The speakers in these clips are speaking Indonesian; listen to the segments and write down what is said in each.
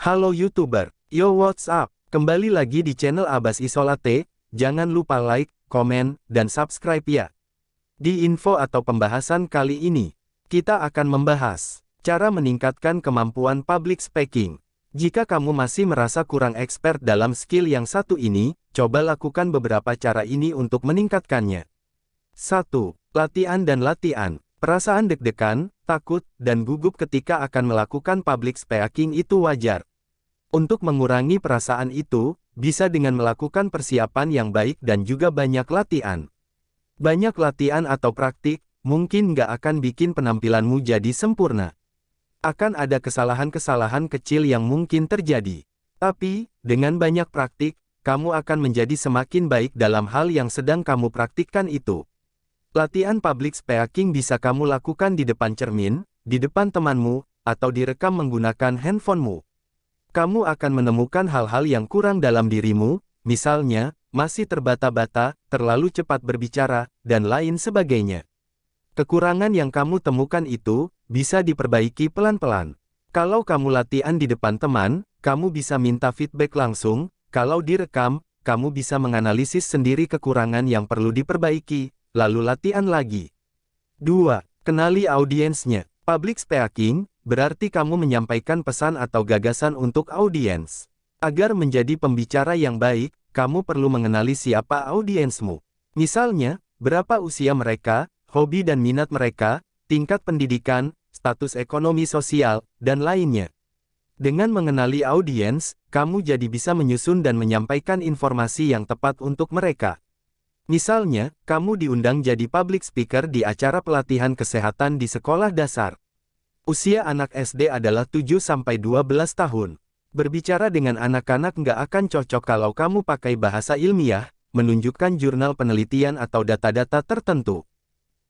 Halo YouTuber, yo what's up? Kembali lagi di channel Abbas Isolate, jangan lupa like, komen, dan subscribe ya. Di info atau pembahasan kali ini, kita akan membahas cara meningkatkan kemampuan public speaking. Jika kamu masih merasa kurang expert dalam skill yang satu ini, coba lakukan beberapa cara ini untuk meningkatkannya. 1. Latihan dan latihan. Perasaan deg-degan, takut, dan gugup ketika akan melakukan public speaking itu wajar. Untuk mengurangi perasaan itu, bisa dengan melakukan persiapan yang baik dan juga banyak latihan. Banyak latihan atau praktik, mungkin nggak akan bikin penampilanmu jadi sempurna. Akan ada kesalahan-kesalahan kecil yang mungkin terjadi. Tapi, dengan banyak praktik, kamu akan menjadi semakin baik dalam hal yang sedang kamu praktikkan itu. Latihan public speaking bisa kamu lakukan di depan cermin, di depan temanmu, atau direkam menggunakan handphonemu. Kamu akan menemukan hal-hal yang kurang dalam dirimu, misalnya, masih terbata-bata, terlalu cepat berbicara, dan lain sebagainya. Kekurangan yang kamu temukan itu, bisa diperbaiki pelan-pelan. Kalau kamu latihan di depan teman, kamu bisa minta feedback langsung, kalau direkam, kamu bisa menganalisis sendiri kekurangan yang perlu diperbaiki, lalu latihan lagi. 2. Kenali audiensnya. Public speaking, berarti kamu menyampaikan pesan atau gagasan untuk audiens. Agar menjadi pembicara yang baik, kamu perlu mengenali siapa audiensmu. Misalnya, berapa usia mereka, hobi dan minat mereka, tingkat pendidikan, status ekonomi sosial, dan lainnya. Dengan mengenali audiens, kamu jadi bisa menyusun dan menyampaikan informasi yang tepat untuk mereka. Misalnya, kamu diundang jadi public speaker di acara pelatihan kesehatan di sekolah dasar. Usia anak SD adalah 7-12 tahun. Berbicara dengan anak-anak nggak akan cocok kalau kamu pakai bahasa ilmiah, menunjukkan jurnal penelitian atau data-data tertentu.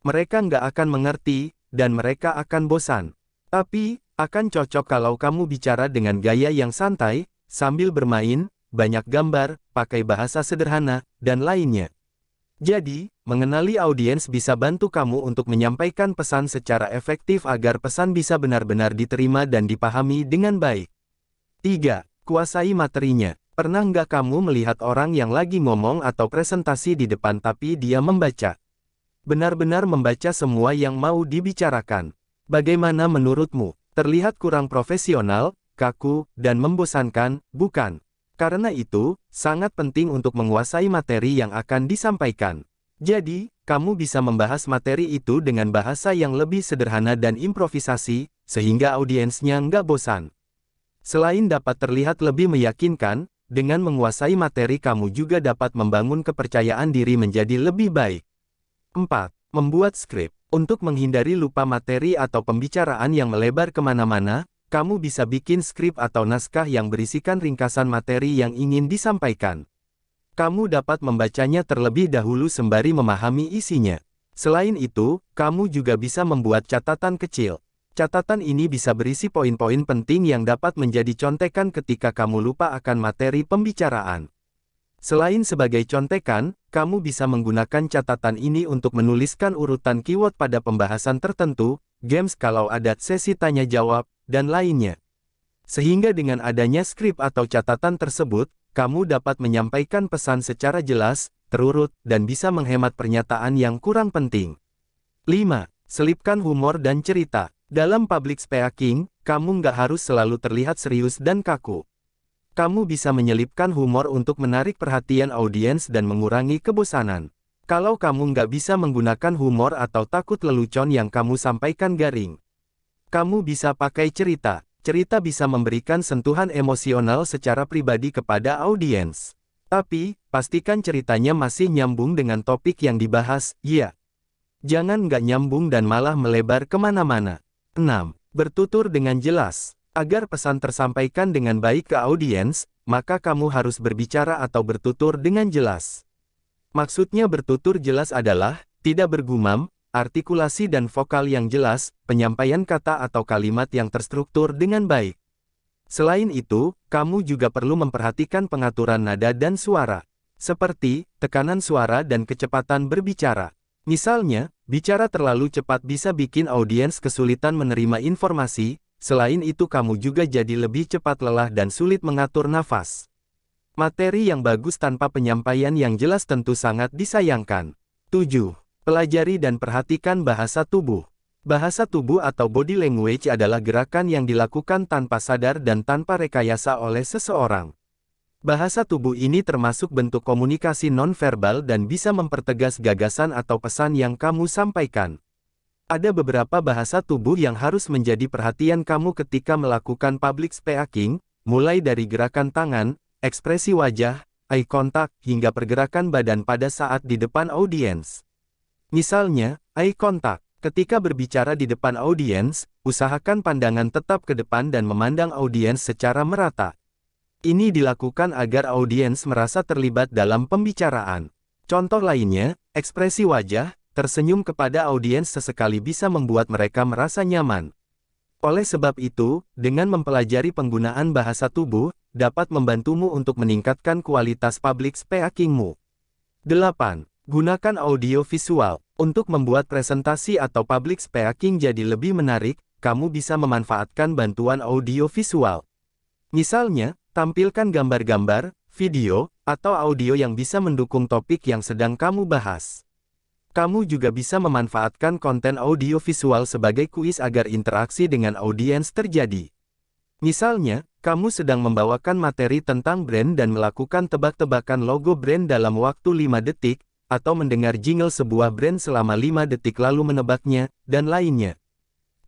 Mereka nggak akan mengerti, dan mereka akan bosan. Tapi, akan cocok kalau kamu bicara dengan gaya yang santai, sambil bermain, banyak gambar, pakai bahasa sederhana, dan lainnya. Jadi, mengenali audiens bisa bantu kamu untuk menyampaikan pesan secara efektif agar pesan bisa benar-benar diterima dan dipahami dengan baik. 3. Kuasai materinya. Pernah nggak kamu melihat orang yang lagi ngomong atau presentasi di depan tapi dia membaca? Benar-benar membaca semua yang mau dibicarakan. Bagaimana menurutmu? Terlihat kurang profesional, kaku, dan membosankan, bukan? Karena itu, sangat penting untuk menguasai materi yang akan disampaikan. Jadi, kamu bisa membahas materi itu dengan bahasa yang lebih sederhana dan improvisasi, sehingga audiensnya nggak bosan. Selain dapat terlihat lebih meyakinkan, dengan menguasai materi kamu juga dapat membangun kepercayaan diri menjadi lebih baik. 4. Membuat skrip. Untuk menghindari lupa materi atau pembicaraan yang melebar kemana-mana, kamu bisa bikin skrip atau naskah yang berisikan ringkasan materi yang ingin disampaikan. Kamu dapat membacanya terlebih dahulu sembari memahami isinya. Selain itu, kamu juga bisa membuat catatan kecil. Catatan ini bisa berisi poin-poin penting yang dapat menjadi contekan ketika kamu lupa akan materi pembicaraan. Selain sebagai contekan, kamu bisa menggunakan catatan ini untuk menuliskan urutan keyword pada pembahasan tertentu, games kalau ada sesi tanya-jawab, dan lainnya. Sehingga dengan adanya skrip atau catatan tersebut, kamu dapat menyampaikan pesan secara jelas, terurut, dan bisa menghemat pernyataan yang kurang penting. 5. Selipkan humor dan cerita. Dalam public speaking, kamu nggak harus selalu terlihat serius dan kaku. Kamu bisa menyelipkan humor untuk menarik perhatian audiens dan mengurangi kebosanan. Kalau kamu nggak bisa menggunakan humor atau takut lelucon yang kamu sampaikan garing, kamu bisa pakai cerita. Cerita bisa memberikan sentuhan emosional secara pribadi kepada audiens. Tapi, pastikan ceritanya masih nyambung dengan topik yang dibahas, ya. Jangan nggak nyambung dan malah melebar kemana-mana. 6. Bertutur dengan jelas. Agar pesan tersampaikan dengan baik ke audiens, maka kamu harus berbicara atau bertutur dengan jelas. Maksudnya bertutur jelas adalah, tidak bergumam, artikulasi dan vokal yang jelas, penyampaian kata atau kalimat yang terstruktur dengan baik. Selain itu, kamu juga perlu memperhatikan pengaturan nada dan suara, seperti tekanan suara dan kecepatan berbicara. Misalnya, bicara terlalu cepat bisa bikin audiens kesulitan menerima informasi, Selain itu kamu juga jadi lebih cepat lelah dan sulit mengatur nafas. Materi yang bagus tanpa penyampaian yang jelas tentu sangat disayangkan. 7. Pelajari dan perhatikan bahasa tubuh. Bahasa tubuh atau body language adalah gerakan yang dilakukan tanpa sadar dan tanpa rekayasa oleh seseorang. Bahasa tubuh ini termasuk bentuk komunikasi nonverbal dan bisa mempertegas gagasan atau pesan yang kamu sampaikan. Ada beberapa bahasa tubuh yang harus menjadi perhatian kamu ketika melakukan public speaking, mulai dari gerakan tangan, ekspresi wajah, eye contact, hingga pergerakan badan pada saat di depan audiens. Misalnya, eye contact. Ketika berbicara di depan audiens, usahakan pandangan tetap ke depan dan memandang audiens secara merata. Ini dilakukan agar audiens merasa terlibat dalam pembicaraan. Contoh lainnya, ekspresi wajah, tersenyum kepada audiens sesekali bisa membuat mereka merasa nyaman. Oleh sebab itu, dengan mempelajari penggunaan bahasa tubuh, dapat membantumu untuk meningkatkan kualitas public speaking-mu. 8. Gunakan audio visual. Untuk membuat presentasi atau public speaking jadi lebih menarik, kamu bisa memanfaatkan bantuan audio visual. Misalnya, tampilkan gambar-gambar, video, atau audio yang bisa mendukung topik yang sedang kamu bahas. Kamu juga bisa memanfaatkan konten audio visual sebagai kuis agar interaksi dengan audiens terjadi. Misalnya, kamu sedang membawakan materi tentang brand dan melakukan tebak-tebakan logo brand dalam waktu 5 detik, atau mendengar jingle sebuah brand selama 5 detik lalu menebaknya, dan lainnya.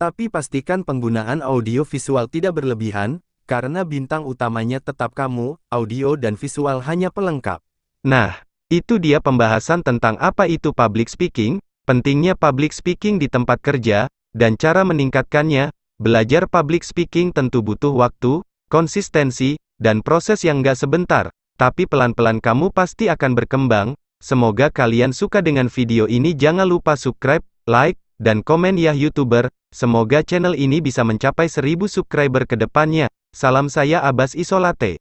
Tapi pastikan penggunaan audio visual tidak berlebihan, karena bintang utamanya tetap kamu, audio dan visual hanya pelengkap. Nah, itu dia pembahasan tentang apa itu public speaking, pentingnya public speaking di tempat kerja, dan cara meningkatkannya. Belajar public speaking tentu butuh waktu, konsistensi, dan proses yang gak sebentar, tapi pelan-pelan kamu pasti akan berkembang. Semoga kalian suka dengan video ini. Jangan lupa subscribe, like, dan komen ya YouTuber. Semoga channel ini bisa mencapai 1000 subscriber ke depannya. Salam saya Abbas Isolate.